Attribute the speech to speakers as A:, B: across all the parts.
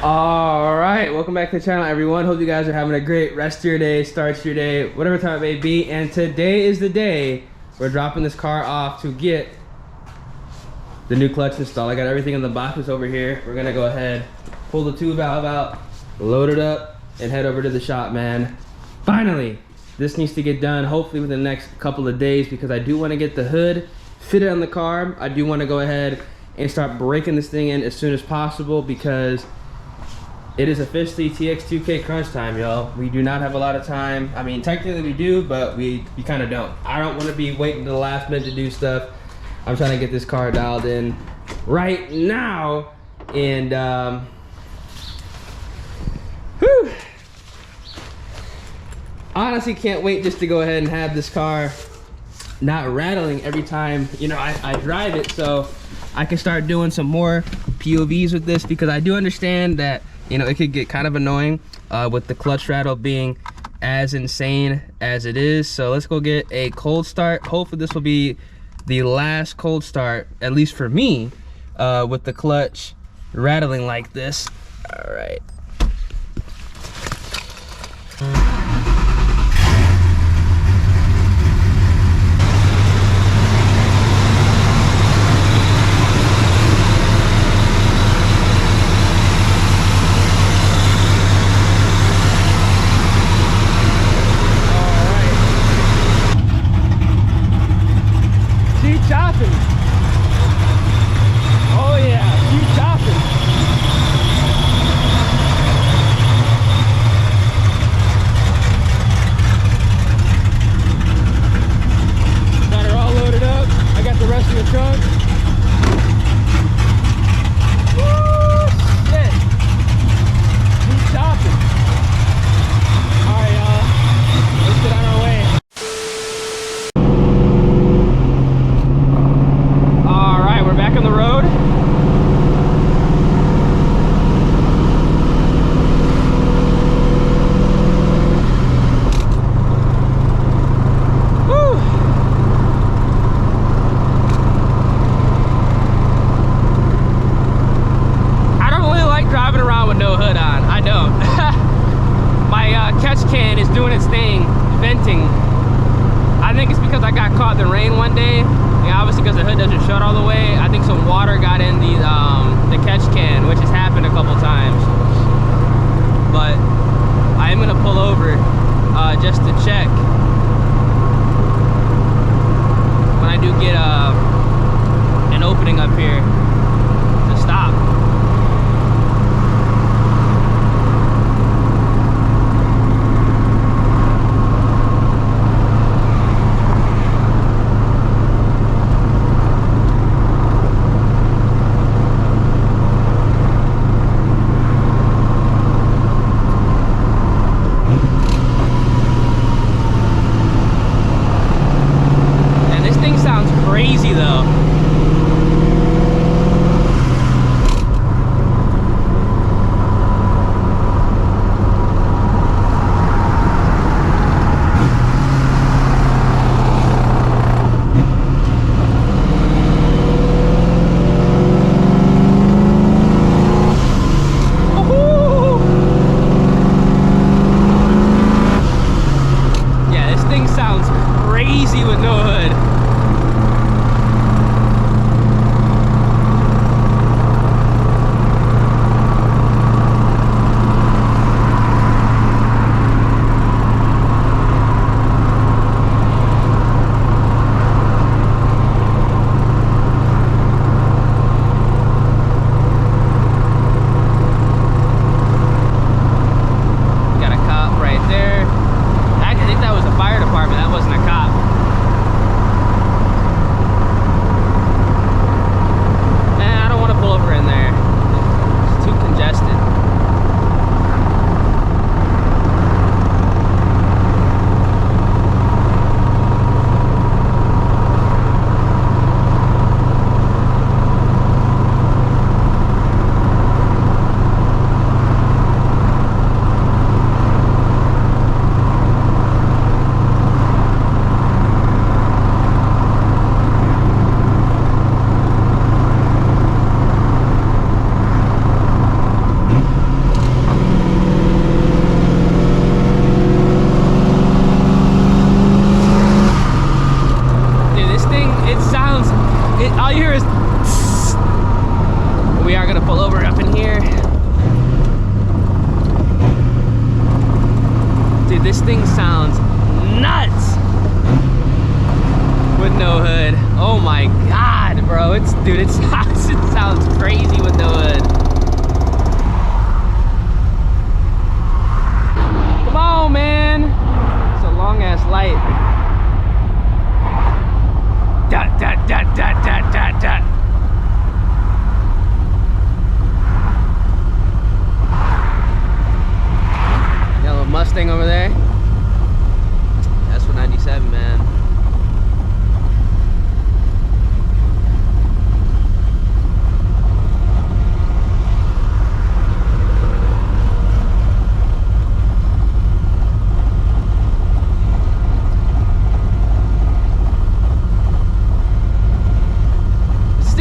A: All right, welcome back to the channel, everyone. Hope you guys are having a great rest of your day, start to your day, whatever time it may be. And today is the day we're dropping this car off to get the new clutch installed. I got everything in the boxes over here. We're gonna go ahead, pull the 2-valve out, load it up, and head over to the shop, man. Finally, this needs to get done hopefully within the next couple of days, because I do want to get the hood fitted on the car. I do want to go ahead and start breaking this thing in as soon as possible, because it is officially TX2K crunch time, y'all. We do not have a lot of time. I mean, technically we do, but we kind of don't. I don't want to be waiting to the last minute to do stuff. I'm trying to get this car dialed in right now. And whew, honestly can't wait just to go ahead and have this car not rattling every time, you know, I drive it, so I can start doing some more POVs with this, because I do understand that, you know, it could get kind of annoying with the clutch rattle being as insane as it is. So let's go get a cold start. Hopefully this will be the last cold start, at least for me, with the clutch rattling like this. All right. over up in here. Dude, this thing sounds nuts with no hood. Oh my God, bro. It sounds crazy with no hood. Come on, man. It's a long ass light. Dot, dot, dot, dot, dot, dot, dot. Got a little Mustang over there. That's for 97, man.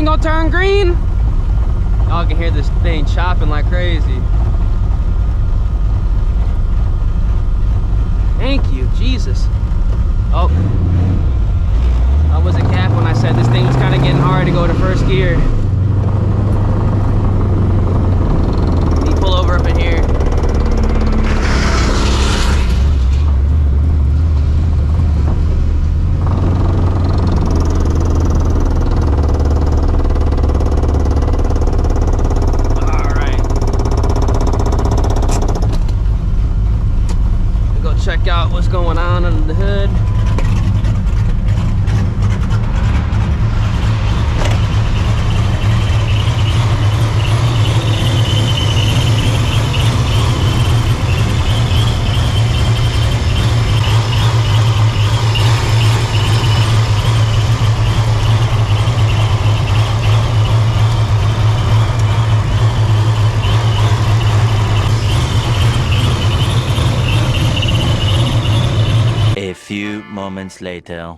A: Gonna turn green. Y'all can hear this thing chopping like crazy. Thank you, Jesus. Oh, I wasn't capping when I said this thing was kind of getting hard to go to first gear. Let me pull over up in here. Check out what's going on under the hood.
B: A few moments later.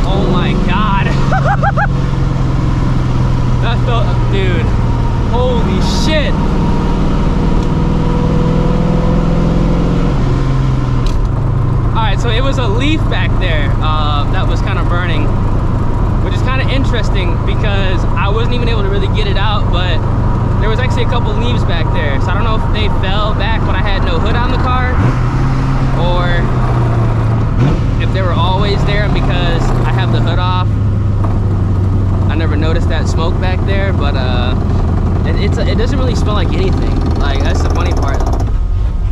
A: Oh my God. That felt, dude, holy shit. Alright, so it was a leaf back there that was kind of burning, which is kind of interesting because I wasn't even able to really get it out, but there was actually a couple leaves back there. So I don't know if they fell back when I had no hood on the car, or if they were always there, and because I have the hood off, I never noticed that smoke back there. But it doesn't really smell like anything. Like, that's the funny part.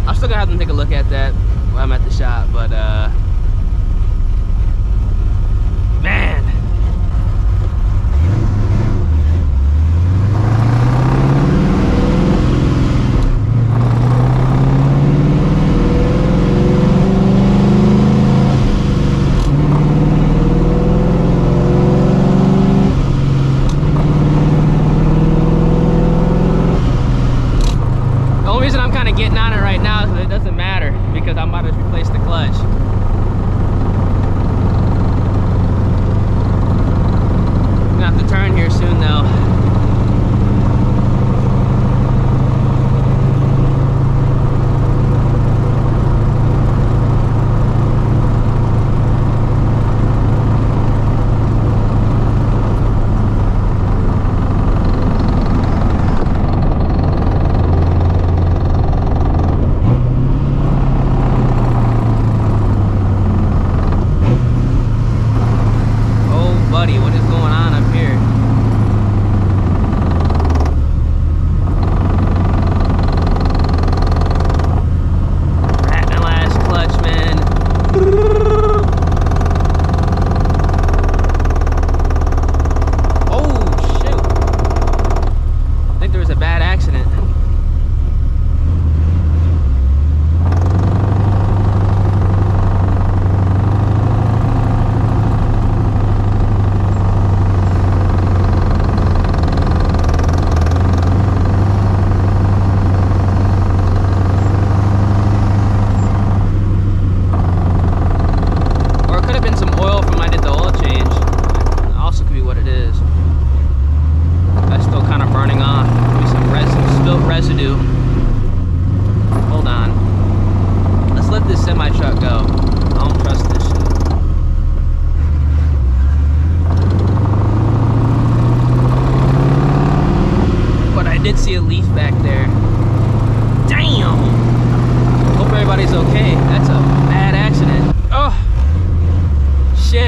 A: I'm still gonna have to take a look at that while I'm at the shop, but man. Getting on it right now, so it doesn't matter because I'm about to replace the clutch.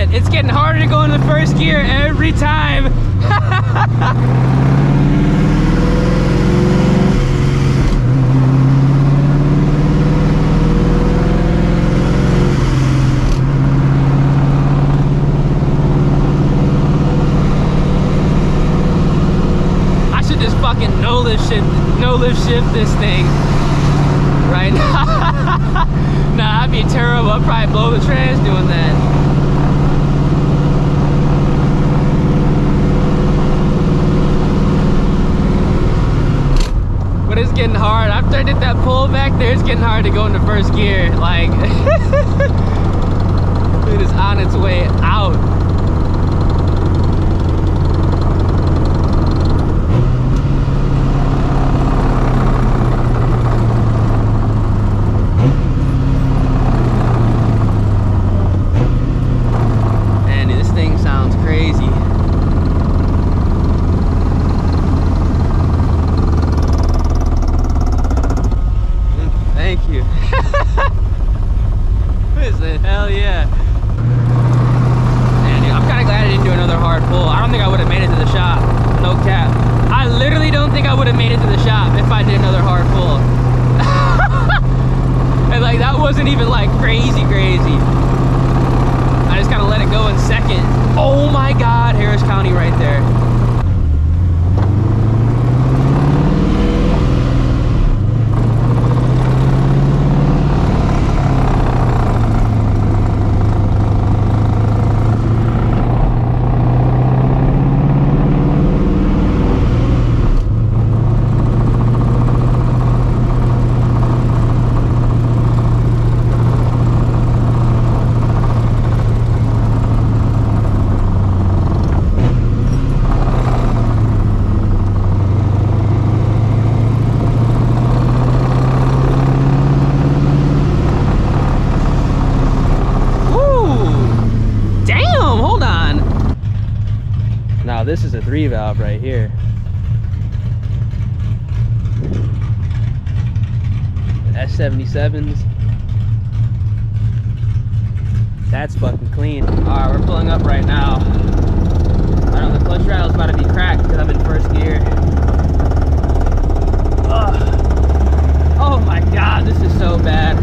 A: but it's getting harder to go in the first gear every time. I should just fucking no lift shift this thing right now. Nah, that'd be terrible. I'd probably blow the trans doing that. But it's getting hard. After I did that pull back there, it's getting hard to go into first gear. Like, it is on its way out. This is a 3-valve right here. S77s. That's fucking clean. Alright, we're pulling up right now. I know the clutch rattle's about to be cracked because I'm in first gear. Ugh. Oh my god, this is so bad.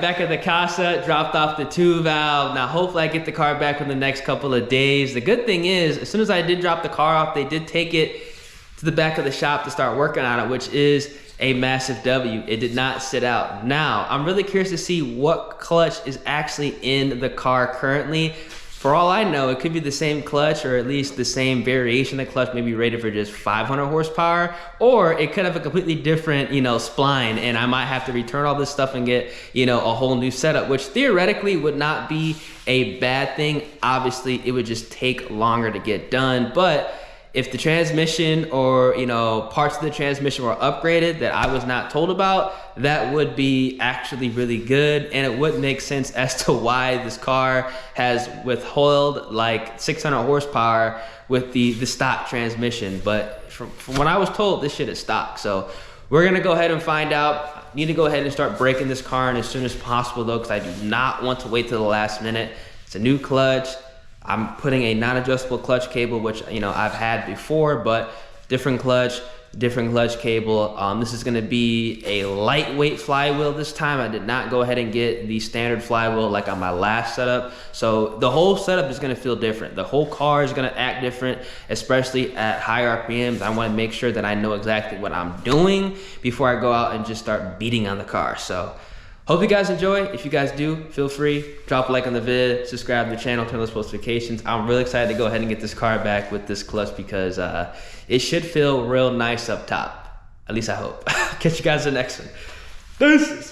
A: Back at the casa, dropped off the 2-valve. Now hopefully I get the car back in the next couple of days. The good thing is, as soon as I did drop the car off, they did take it to the back of the shop to start working on it, which is a massive W. It did not sit out. Now, I'm really curious to see what clutch is actually in the car currently. For all I know, it could be the same clutch or at least the same variation of clutch, maybe rated for just 500 horsepower, or it could have a completely different, spline, and I might have to return all this stuff and get, a whole new setup, which theoretically would not be a bad thing. Obviously, it would just take longer to get done, but if the transmission or, parts of the transmission were upgraded that I was not told about, that would be actually really good. And it would make sense as to why this car has withheld like 600 horsepower with the stock transmission. But from when I was told, this shit is stock. So we're gonna go ahead and find out. I need to go ahead and start breaking this car in as soon as possible though, because I do not want to wait till the last minute. It's a new clutch. I'm putting a non-adjustable clutch cable, which I've had before, but different clutch cable. This is gonna be a lightweight flywheel this time. I did not go ahead and get the standard flywheel like on my last setup. So the whole setup is gonna feel different. The whole car is gonna act different, especially at high RPMs. I wanna make sure that I know exactly what I'm doing before I go out and just start beating on the car. So hope you guys enjoy. If you guys do, feel free, drop a like on the vid, subscribe to the channel, turn on those notifications. I'm really excited to go ahead and get this car back with this clutch because it should feel real nice up top. At least I hope. Catch you guys in the next one. Deuces.